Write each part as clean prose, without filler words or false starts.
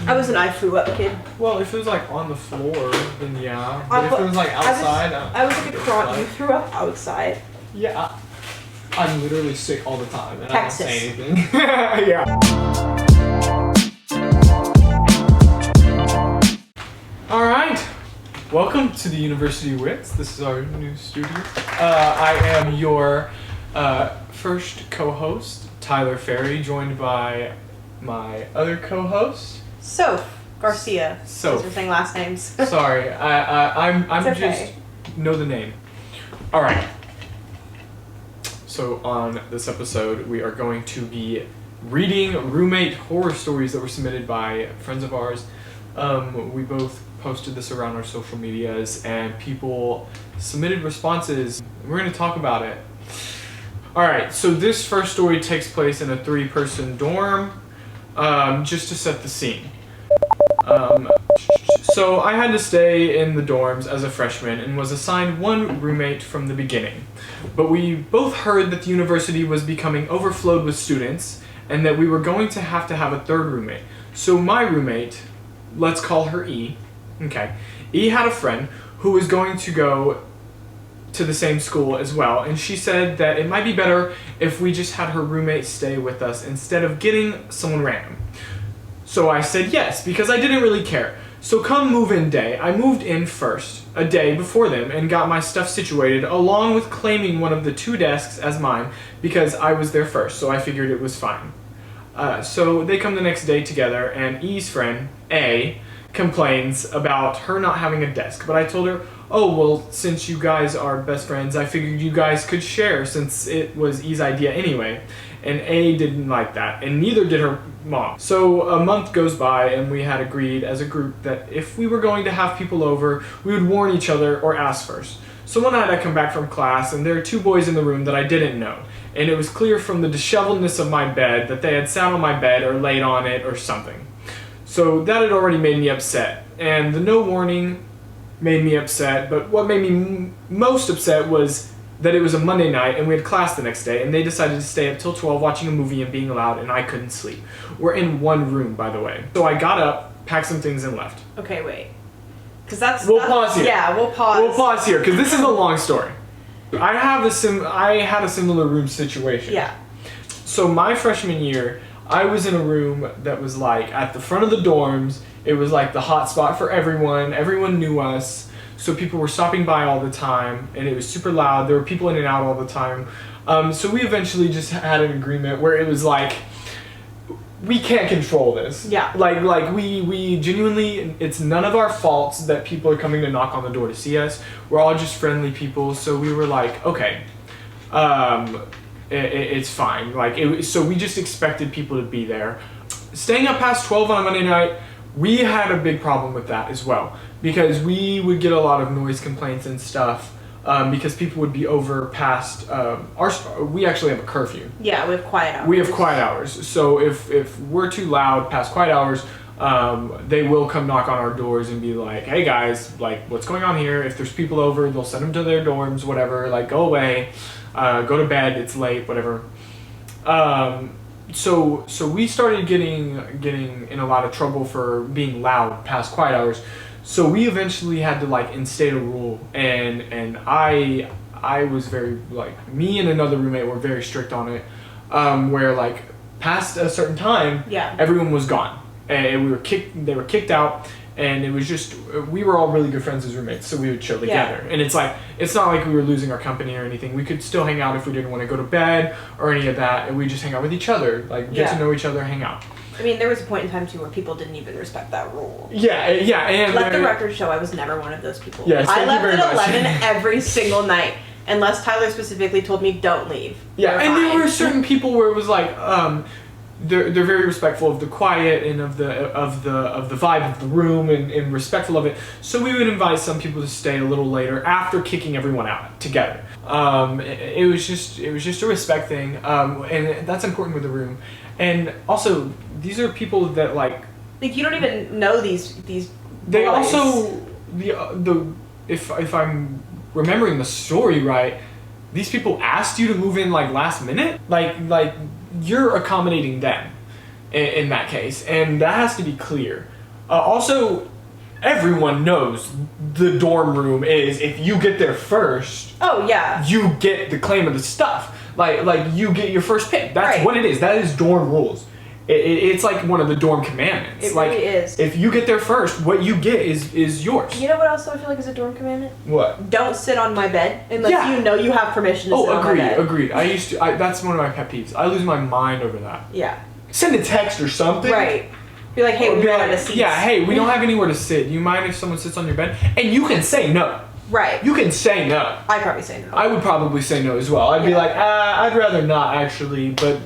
I flew up kid. Well, if it was like on the floor, then yeah. But if it was like outside, I was like a crawl. You threw up outside. Yeah, I'm literally sick all the time, and Texas. I don't say anything. Yeah. All right. Welcome to the University Wits. This is our new studio. I am your first co-host, Tyler Ferry, joined by my other co-host, Garcia. Soph. We're saying last names. Sorry, I'm okay. Just know the name. All right. So on this episode, we are going to be reading roommate horror stories that were submitted by friends of ours. We both posted this around our social medias, and people submitted responses. We're going to talk about it. All right, so this first story takes place in a 3-person dorm, just to set the scene. So I had to stay in the dorms as a freshman and was assigned one roommate from the beginning. But we both heard that the university was becoming overflowed with students and that we were going to have a third roommate. So my roommate, let's call her E. Okay. E had a friend who was going to go to the same school as well, and she said that it might be better if we just had her roommate stay with us instead of getting someone random. So I said yes, because I didn't really care. So come move-in day, I moved in first, a day before them, and got my stuff situated, along with claiming one of the 2 desks as mine, because I was there first, so I figured it was fine. So they come the next day together, and E's friend, A, complains about her not having a desk. But I told her, oh, well, since you guys are best friends, I figured you guys could share since it was E's idea anyway. And A didn't like that, and neither did her mom. So a month goes by, and we had agreed as a group that if we were going to have people over, we would warn each other or ask first. So one night I come back from class, and there are 2 boys in the room that I didn't know. And it was clear from the disheveledness of my bed that they had sat on my bed or laid on it or something. So that had already made me upset, and the no warning made me upset, but what made me most upset was that it was a Monday night and we had class the next day, and they decided to stay up till 12 watching a movie and being loud, and I couldn't sleep. We're in one room, by the way. So I got up, packed some things, and left. Okay, wait. Because We'll pause here. Yeah, we'll pause. We'll pause here, because this is a long story. I had a similar room situation. Yeah. So my freshman year, I was in a room that was like at the front of the dorms. It was like the hot spot for everyone. Everyone knew us. So people were stopping by all the time, and it was super loud. There were people in and out all the time. So we eventually just had an agreement where it was like, we can't control this. Yeah. Like we genuinely, it's none of our faults that people are coming to knock on the door to see us. We're all just friendly people. So we were like, okay, it's fine. So we just expected people to be there. Staying up past 12 on a Monday night, we had a big problem with that as well, because we would get a lot of noise complaints and stuff, because people would be over past we actually have a curfew. Yeah, we have quiet hours. We have quiet hours. So if we're too loud past quiet hours, they will come knock on our doors and be like, hey guys, like, what's going on here? If there's people over, they'll send them to their dorms, whatever, like, go away, go to bed, it's late, whatever. So we started getting in a lot of trouble for being loud past quiet hours. So we eventually had to like instate a rule, and I was very, like, me and another roommate were very strict on it, where like past a certain time, yeah, everyone was gone, and they were kicked out. And it was just, we were all really good friends as roommates, so we would chill together. Yeah. And it's like, it's not like we were losing our company or anything. We could still hang out if we didn't want to go to bed or any of that, and we just hang out with each other, like get to know each other, hang out. I mean, there was a point in time too where people didn't even respect that rule. Yeah, and let the record show I was never one of those people. Yes, I left at 11 much. Every single night, unless Tyler specifically told me don't leave. Yeah, and there were certain people where it was like, they're very respectful of the quiet and of the vibe of the room and respectful of it. So we would invite some people to stay a little later after kicking everyone out together. It was just a respect thing, and that's important with the room. And also, these are people that like you don't even know these. They boys. Also if I'm remembering the story right, these people asked you to move in like last minute, like you're accommodating them in that case, and that has to be clear. Also, everyone knows the dorm room is, if you get there first, Oh yeah. you get the claim of the stuff. Like you get your first pick. That's Right. what it is. That is dorm rules. It's like one of the dorm commandments. It like, really is. If you get there first, what you get is yours. You know what else I feel like is a dorm commandment? What? Don't sit on my bed unless Yeah. you know you have permission to sit on my bed. Agreed. That's one of my pet peeves. I lose my mind over that. Yeah. Send a text or something. Right. Be like, hey, Or we be ran like, out of seats. Yeah, hey, we don't have anywhere to sit. Do you mind if someone sits on your bed? And you can say no. Right. You can say no. I'd probably say no. I would probably say no as well. I'd be Yeah. like, I'd rather not actually, but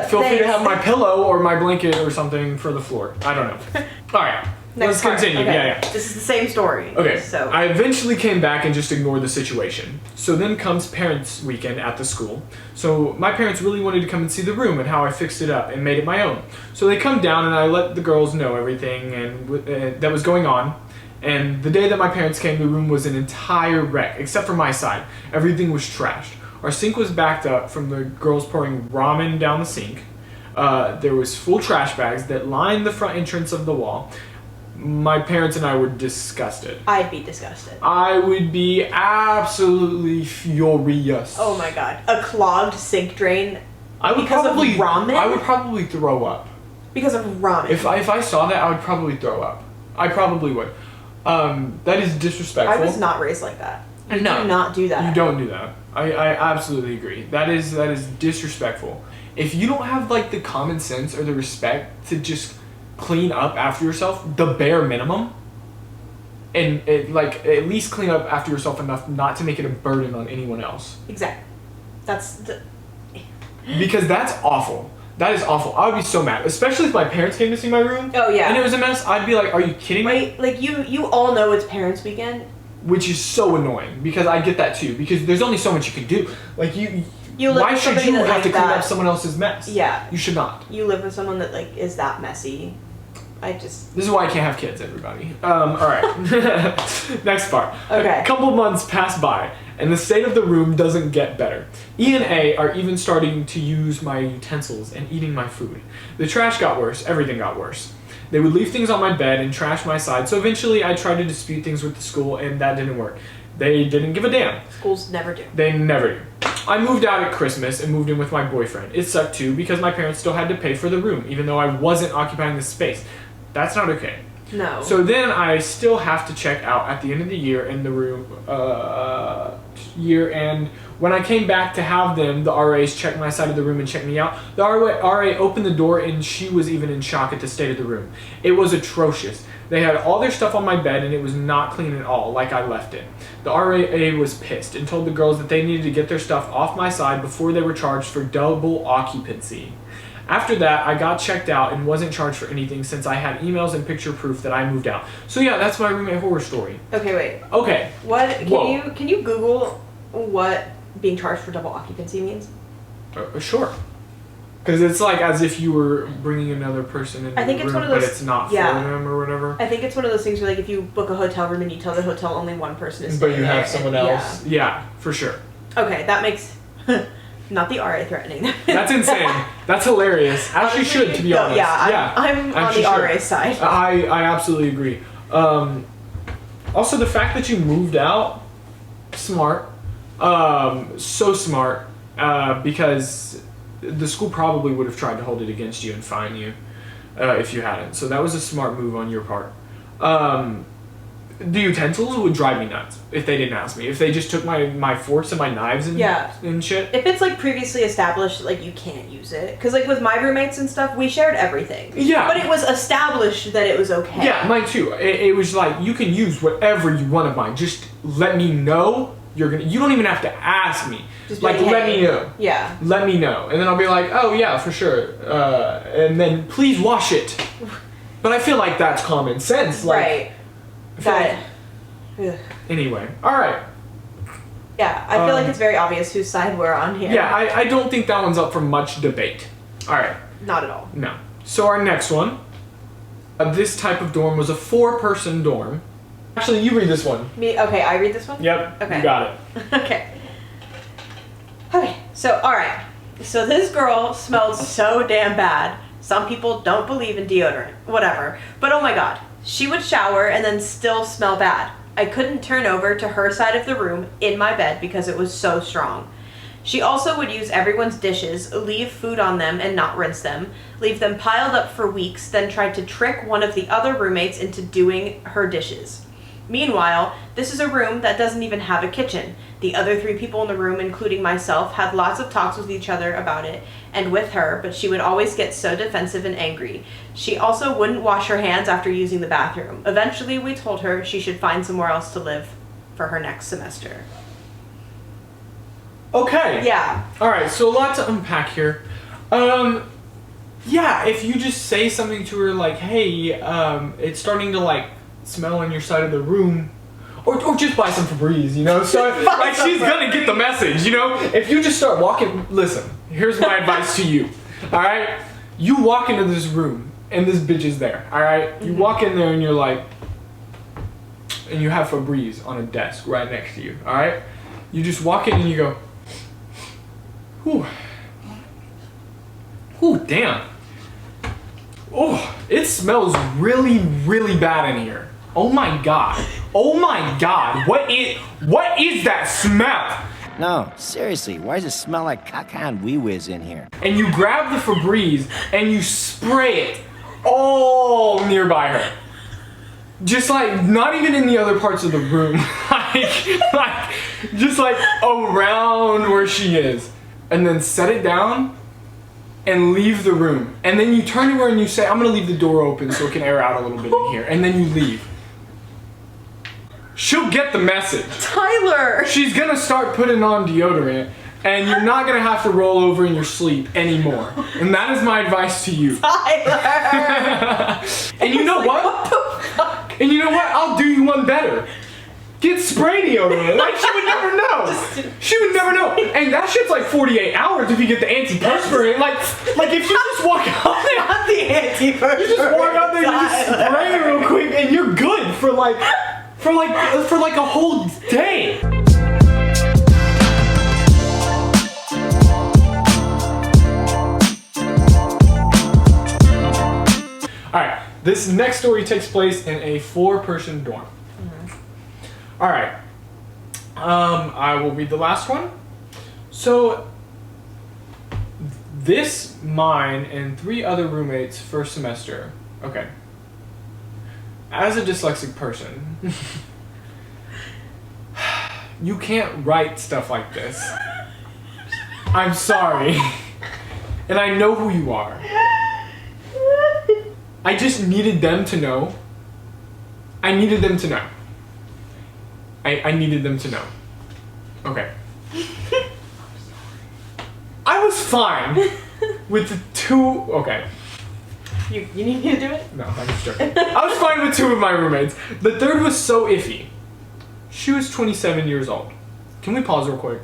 feel free to thanks. have my pillow or my blanket or something for the floor. I don't know. All right, let's Next part. continue. Okay. Yeah. This is the same story. Okay, So. I eventually came back and just ignored the situation. So then comes parents' weekend at the school. So my parents really wanted to come and see the room and how I fixed it up and made it my own. So they come down and I let the girls know everything and that was going on. And the day that my parents came, the room was an entire wreck, except for my side. Everything was trashed. Our sink was backed up from the girls pouring ramen down the sink. There was full trash bags that lined the front entrance of the wall. My parents and I were disgusted. I'd be disgusted. I would be absolutely furious. Oh my god. A clogged sink drain I would because of probably ramen? I would probably throw up. because of ramen. If I saw that, I would probably throw up. I probably would. That is disrespectful. I was not raised like that. You No. do not do that. You don't do that. I absolutely agree. That is disrespectful. If you don't have like the common sense or the respect to just clean up after yourself, the bare minimum, and like at least clean up after yourself enough not to make it a burden on anyone else. Exactly. That's the. Because that's awful. That is awful. I would be so mad, especially if my parents came to see my room. Oh yeah. And it was a mess. I'd be like, "Are you kidding me?" Right, like you all know it's parents' weekend. Which is so annoying because I get that too. Because there's only so much you can do. Like you live why with should somebody you that have like to clean that. up someone else's mess? Yeah. You should not. You live with someone that like is that messy. This is why I can't have kids, everybody. All right. Next part. Okay. A couple months pass by, and the state of the room doesn't get better. E and A are even starting to use my utensils and eating my food. The trash got worse. Everything got worse. They would leave things on my bed and trash my side, so eventually I tried to dispute things with the school, and that didn't work. They didn't give a damn. Schools never do. They never do. I moved out at Christmas and moved in with my boyfriend. It sucked too because my parents still had to pay for the room, even though I wasn't occupying the space. That's not okay. No. So then I still have to check out at the end of the year in the room, and when I came back to have them, the RAs check my side of the room and check me out. The RA opened the door and she was even in shock at the state of the room. It was atrocious. They had all their stuff on my bed and it was not clean at all, like I left it. The RA was pissed and told the girls that they needed to get their stuff off my side before they were charged for double occupancy. After that, I got checked out and wasn't charged for anything since I had emails and picture proof that I moved out. So yeah, that's my roommate horror story. Okay, wait. Okay. What Whoa. can you Google what being charged for double occupancy means? Sure. Because it's like as if you were bringing another person in I think the it's room, one of those- but it's not yeah. for them or whatever. I think it's one of those things where like if you book a hotel room and you tell the hotel only one person is But staying you there, have someone and- else. Yeah, for sure. Yeah. Okay, that makes not the RA threatening them. That's insane. That's hilarious. As she should, to be No, honest. Yeah, I'm on As she the should. RA side. I absolutely agree. Also, the fact that you moved out, smart. So smart. Because the school probably would have tried to hold it against you and fine you if you hadn't. So that was a smart move on your part. The utensils would drive me nuts if they didn't ask me. If they just took my forks and my knives and shit. If it's like previously established, like you can't use it, because like with my roommates and stuff, we shared everything. Yeah. But it was established that it was okay. Yeah, mine too. It was like, you can use whatever you want of mine. Just let me know you don't even have to ask me. Just be like, like, let hey. me know. Yeah. Let me know. And then I'll be like, oh yeah, for sure. And then please wash it. But I feel like that's common sense. Like, Right. I feel That. like- Ugh. anyway, alright. Yeah, I feel like it's very obvious whose side we're on here. Yeah, I don't think that one's up for much debate. Alright, Not at all. no. So our next one. This type of dorm was a 4-person dorm. Actually, you read this one. Me? Okay, I read this one? Yep, Okay. you got it. Okay. Okay, so, alright. So this girl smelled so damn bad. Some people don't believe in deodorant. Whatever. But oh my god. She would shower and then still smell bad. I couldn't turn over to her side of the room in my bed because it was so strong. She also would use everyone's dishes, leave food on them and not rinse them, leave them piled up for weeks, then tried to trick one of the other roommates into doing her dishes. Meanwhile, this is a room that doesn't even have a kitchen. The other 3 people in the room, including myself, had lots of talks with each other about it and with her, but she would always get so defensive and angry. She also wouldn't wash her hands after using the bathroom. Eventually, we told her she should find somewhere else to live for her next semester. Okay. Yeah. Alright, so a lot to unpack here. Yeah, if you just say something to her like, hey, it's starting to like smell on your side of the room, or just buy some Febreze, you know? So like she's gonna get the message, you know? If you just start walking, listen, here's my advice to you. Alright? You walk into this room and this bitch is there, alright? You walk in there and you're like, and you have Febreze on a desk right next to you, alright? You just walk in and you go, whew. Whew, damn. Oh, it smells really, really bad in here. Oh my god. Oh my god. What is that smell? No, seriously, why does it smell like caca and wee-whiz in here? And you grab the Febreze and you spray it all nearby her. Just like, not even in the other parts of the room. Just like around where she is. And then set it down and leave the room. And then you turn to her and you say, I'm gonna leave the door open so it can air out a little bit in here. And then you leave. She'll get the message. Tyler! She's gonna start putting on deodorant and you're not gonna have to roll over in your sleep anymore. And that is my advice to you. Tyler! And you know what? What the fuck? And you know what? I'll do you one better. Get spray deodorant. Like, she would never know. She would never know. And that shit's like 48 hours if you get the antiperspirant. Like if you just walk out there. Not the antiperspirant. You just walk out there and you just spray it real quick and you're good for like a whole day. Alright, this next story takes place in a 4-person dorm. Alright, I will read the last one. So, mine, and 3 other roommates first semester. Okay. As a dyslexic person, you can't write stuff like this. I'm sorry. And I know who you are. I just needed them to know. I needed them to know. I needed them to know. Okay. I was fine with the 2... Okay. You need me to do it? No, I'm just joking. I was fine with 2 of my roommates. The 3rd was so iffy. She was 27 years old. Can we pause real quick?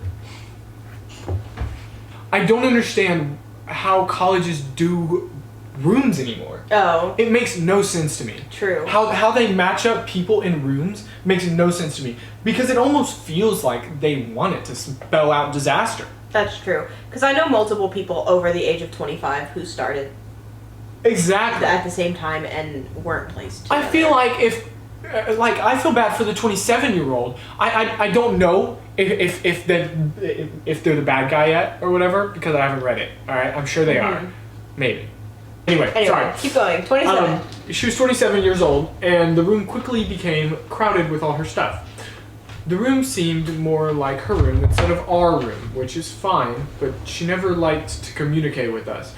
I don't understand how colleges do rooms anymore. Oh. It makes no sense to me. True. How they match up people in rooms makes no sense to me. Because it almost feels like they want it to spell out disaster. That's true. Because I know multiple people over the age of 25 who started Exactly. at the same time and weren't placed together. I feel like I feel bad for the 27-year-old. I don't know if they're the bad guy yet or whatever because I haven't read it. All right, I'm sure they are. Maybe. Anyway, sorry. Keep going. 27. She was 27 years old, and the room quickly became crowded with all her stuff. The room seemed more like her room instead of our room, which is fine, but she never liked to communicate with us.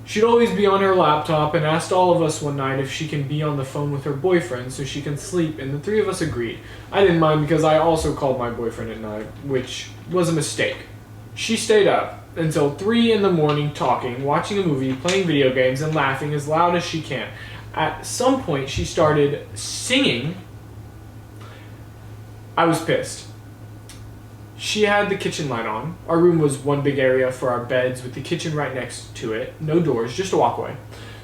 She'd always be on her laptop and asked all of us one night if she can be on the phone with her boyfriend so she can sleep, and the 3 of us agreed. I didn't mind because I also called my boyfriend at night, which was a mistake. She stayed up until 3 in the morning talking, watching a movie, playing video games, and laughing as loud as she can. At some point, she started singing. I was pissed. She had the kitchen light on. Our room was one big area for our beds with the kitchen right next to it. No doors, just a walkway.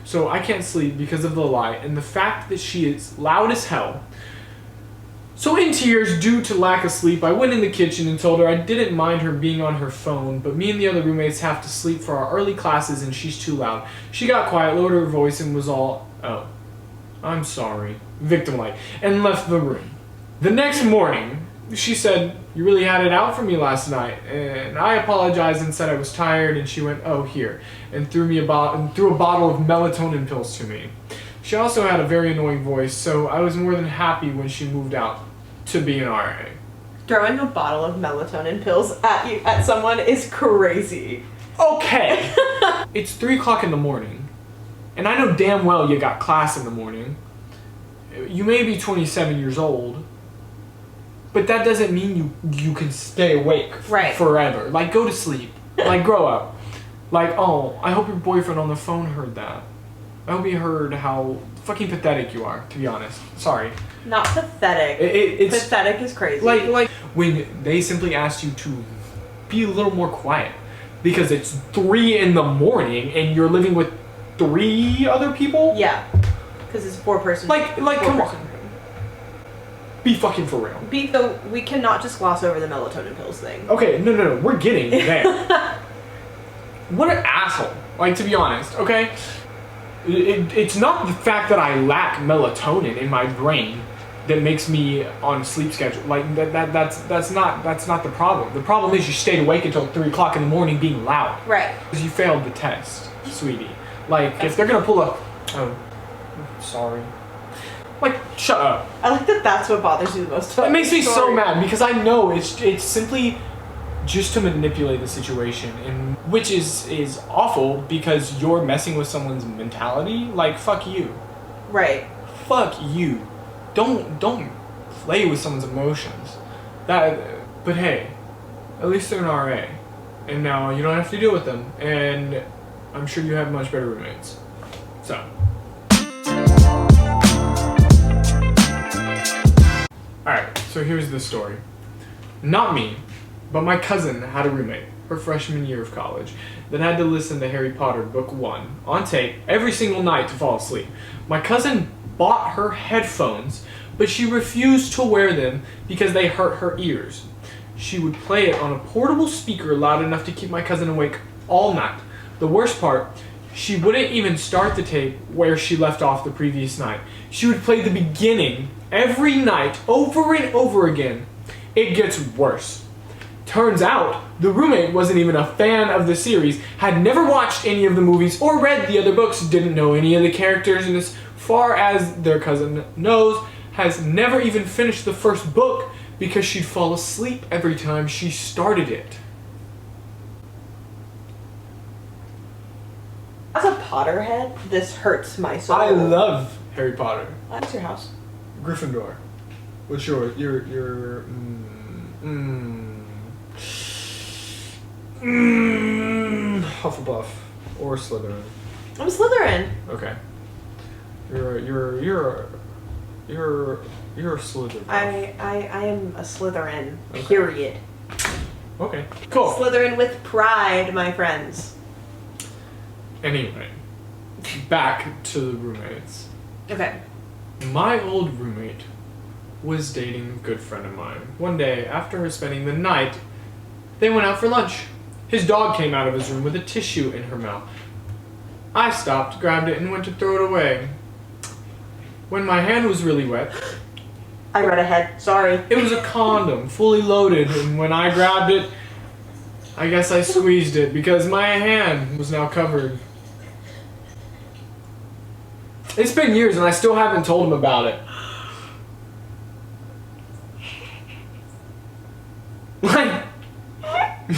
So I can't sleep because of the light and the fact that she is loud as hell. So in tears, due to lack of sleep, I went in the kitchen and told her I didn't mind her being on her phone, but me and the other roommates have to sleep for our early classes and she's too loud. She got quiet, lowered her voice, and was all, "Oh, I'm sorry," victim-like, and left the room. The next morning, she said, "You really had it out for me last night," and I apologized and said I was tired, and she went, "Oh, here," and threw a bottle of melatonin pills to me. She also had a very annoying voice, so I was more than happy when she moved out to be an RA. Throwing a bottle of melatonin pills at someone is crazy. Okay. It's 3 o'clock in the morning, and I know damn well you got class in the morning. You may be 27 years old, but that doesn't mean you can stay awake forever. Like, go to sleep. Like, grow up. Like, oh, I hope your boyfriend on the phone heard that. I hope he heard how fucking pathetic you are, to be honest. Sorry. Not pathetic. It's pathetic is crazy. Like when they simply asked you to be a little more quiet because it's 3 in the morning and you're living with 3 other people? Yeah. Because it's a 4-person. Come on. Be fucking for real. So we cannot just gloss over the melatonin pills thing. Okay, no. We're getting there. What an asshole. Like, to be honest, okay? It's not the fact that I lack melatonin in my brain that makes me on sleep schedule. Like, that's not the problem. The problem is you stayed awake until 3 o'clock in the morning being loud. Right. Because you failed the test, sweetie. Like, if they're gonna pull a... Oh, sorry. Like, shut up. I like that that's what bothers you the most. It makes me so mad because I know it's simply just to manipulate the situation, and which is awful because you're messing with someone's mentality. Like, fuck you. Right. Fuck you. Don't play with someone's emotions. But hey, at least they're an RA, and now you don't have to deal with them, and I'm sure you have much better roommates. So. Alright, so here's the story. Not me, but my cousin had a roommate, her freshman year of college, that had to listen to Harry Potter Book 1 on tape every single night to fall asleep. My cousin bought her headphones, but she refused to wear them because they hurt her ears. She would play it on a portable speaker loud enough to keep my cousin awake all night. The worst part, she wouldn't even start the tape where she left off the previous night. She would play the beginning every night over and over again. It gets worse. Turns out, the roommate wasn't even a fan of the series, had never watched any of the movies or read the other books, didn't know any of the characters, and as far as their cousin knows, has never even finished the first book because she'd fall asleep every time she started it. As a Potterhead, this hurts my soul. I love Harry Potter. What's your house? Gryffindor. What's yours? Hufflepuff or Slytherin. I'm Slytherin. Okay. You're a Slytherin. I am a Slytherin. Okay. Period. Okay. Cool. Slytherin with pride, my friends. Anyway, back to the roommates. Okay. My old roommate was dating a good friend of mine. One day, after spending the night, they went out for lunch. His dog came out of his room with a tissue in her mouth. I stopped, grabbed it, and went to throw it away. When my hand was really wet... I read ahead. Sorry. It was a condom, fully loaded, and when I grabbed it, I guess I squeezed it because my hand was now covered. It's been years and I still haven't told him about it. Like,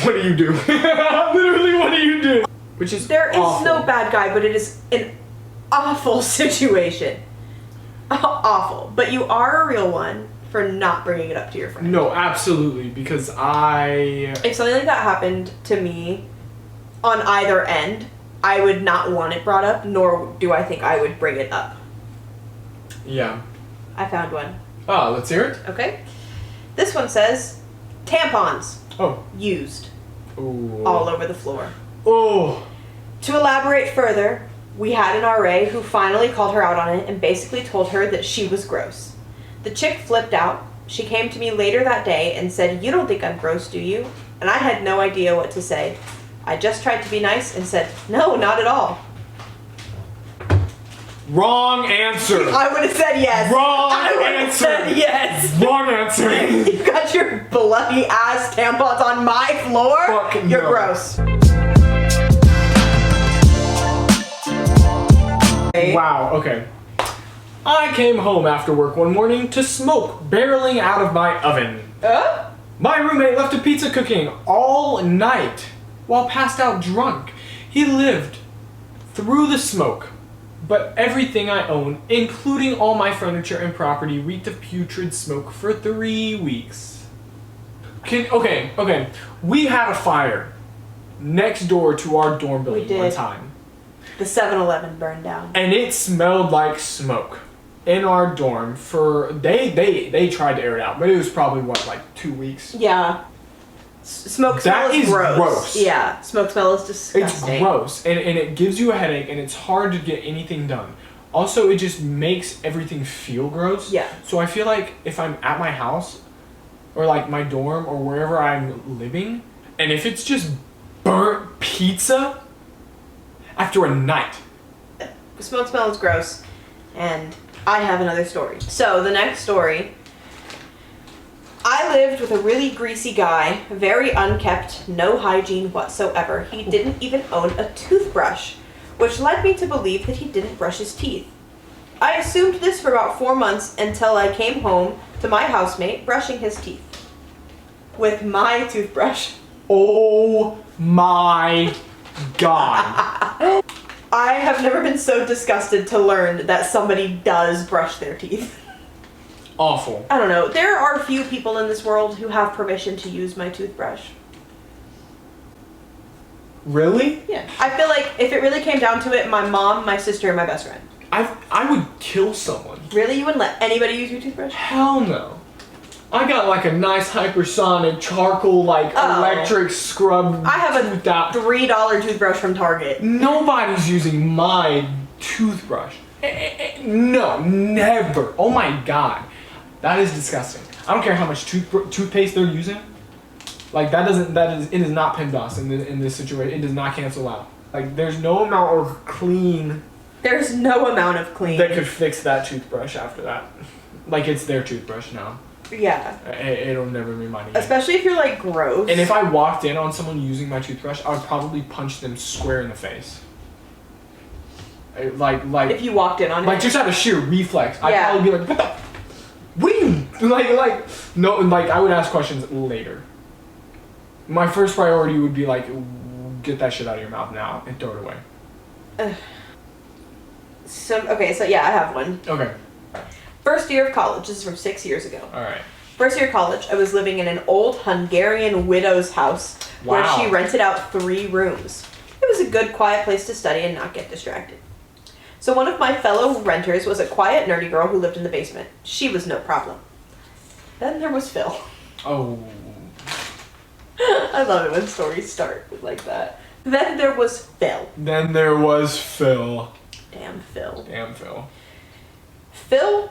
what do you do? Literally, what do you do? Which is There is awful. no bad guy, but it is an awful situation. Awful. But you are a real one for not bringing it up to your friend. No, absolutely, because If something like that happened to me on either end, I would not want it brought up, nor do I think I would bring it up. Yeah. I found one. Oh, let's hear it. Okay. This one says, tampons Oh. used Ooh. all over the floor. Oh. To elaborate further, we had an RA who finally called her out on it and basically told her that she was gross. The chick flipped out. She came to me later that day and said, "You don't think I'm gross, do you?" And I had no idea what to say. I just tried to be nice and said, "No, not at all." Wrong answer. I would have said yes. Wrong I would have answer. said yes. Wrong answer. You got your bloody ass tampons on my floor? Fuck You're no. gross. Wow, okay. I came home after work one morning to smoke barreling out of my oven. My roommate left a pizza cooking all night while passed out drunk. He lived through the smoke, but everything I own, including all my furniture and property, reeked of putrid smoke for 3 weeks. Okay. We had a fire next door to our dorm building one time. The 7-Eleven burned down. And it smelled like smoke in our dorm for they tried to air it out, but it was probably like 2 weeks. Yeah. Smoke smell That is is gross. Yeah, smoke smell is disgusting. It's gross, and it gives you a headache, and it's hard to get anything done. Also, it just makes everything feel gross. Yeah. So I feel like if I'm at my house, or like my dorm, or wherever I'm living, and if it's just burnt pizza after a night. The smoke smell is gross, and I have another story. So the next story, I lived with a really greasy guy, very unkept, no hygiene whatsoever. He didn't even own a toothbrush, which led me to believe that he didn't brush his teeth. I assumed this for about 4 months until I came home to my housemate brushing his teeth with my toothbrush. Oh my god. I have never been so disgusted to learn that somebody does brush their teeth. Awful. I don't know. There are few people in this world who have permission to use my toothbrush. Really? Yeah. I feel like if it really came down to it, my mom, my sister, and my best friend. I would kill someone. Really? You wouldn't let anybody use your toothbrush? Hell no. I got like a nice hypersonic charcoal electric scrub. I have a tooth out. $3 toothbrush from Target. Nobody's using my toothbrush. No, never. Oh my god. That is disgusting. I don't care how much toothpaste they're using. Like it is not PEMDAS in this situation. It does not cancel out. Like there's no amount of clean. There's no amount of clean that could fix that toothbrush after that. Like it's their toothbrush now. Yeah. It'll never be mine again. Especially if you're like gross. And if I walked in on someone using my toothbrush, I would probably punch them square in the face. Like if you walked in on like it. just out of sheer reflex, I'd probably be like, what are you like no, like I would ask questions later. My first priority would be like, get that shit out of your mouth now and throw it away. So yeah, I have one. Okay. First year of college. This is from 6 years ago. All right. First year of college, I was living in an old Hungarian widow's house where Wow. she rented out 3 rooms. It was a good, quiet place to study and not get distracted. So one of my fellow renters was a quiet, nerdy girl who lived in the basement. She was no problem. Then there was Phil. Oh. I love it when stories start like that. Then there was Phil. Then there was Phil. Damn Phil. Damn Phil. Phil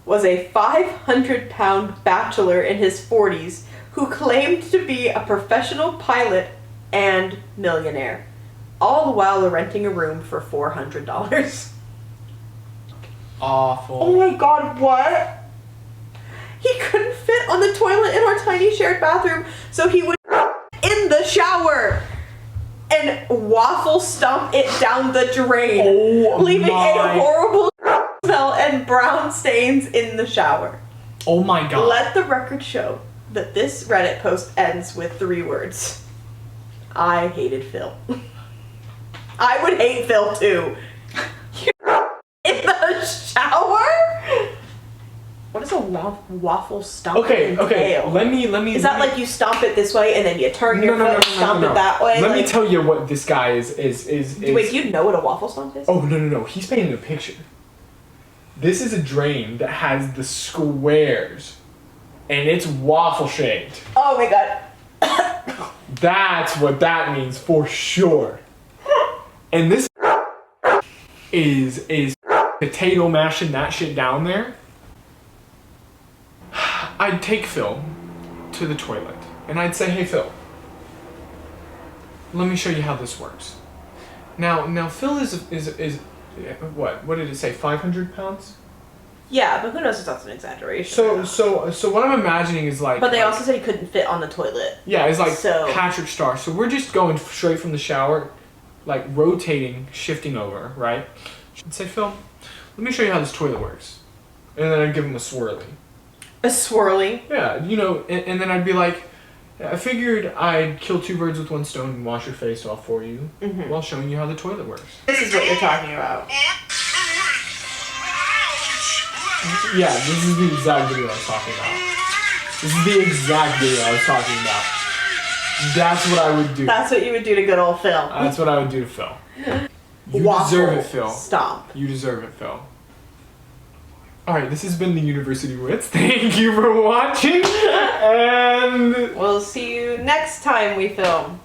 was a 500-pound bachelor in his 40s who claimed to be a professional pilot and millionaire, all the while renting a room for $400. Awful. Oh my god, what? He couldn't fit on the toilet in our tiny shared bathroom, so he would in the shower and waffle stomp it down the drain, leaving a horrible smell and brown stains in the shower. Oh my god. Let the record show that this Reddit post ends with 3 words. I hated Phil. I would hate Phil too. In the shower? What does a waffle stomp entail? Okay. Let me. Is that like you stomp it this way and then you turn your foot and stomp it that way? Let me tell you what this guy is. Wait, do you know what a waffle stomp is? Oh no! He's painting a picture. This is a drain that has the squares, and it's waffle shaped. Oh my god. That's what that means for sure. And this is potato mashing that shit down there. I'd take Phil to the toilet, and I'd say, "Hey, Phil, let me show you how this works." Now Phil is what did it say? 500 pounds. Yeah, but who knows if that's an exaggeration. So what I'm imagining is like. But they also said he couldn't fit on the toilet. Yeah, it's like So- Patrick Star. So we're just going straight from the shower, like rotating, shifting over, right? And say, "Phil, let me show you how this toilet works," and then I'd give him a swirly. A swirly. Yeah, and then I'd be like, "I figured I'd kill two birds with one stone and wash your face off for you while showing you how the toilet works." This is what you're talking about. Yeah, this is the exact video I was talking about. This is the exact video I was talking about. That's what I would do. That's what you would do to good old Phil. That's what I would do to Phil. You Waffle deserve it, Phil. Stomp. You deserve it, Phil. Alright, this has been the University Wits. Thank you for watching, and We'll see you next time we film.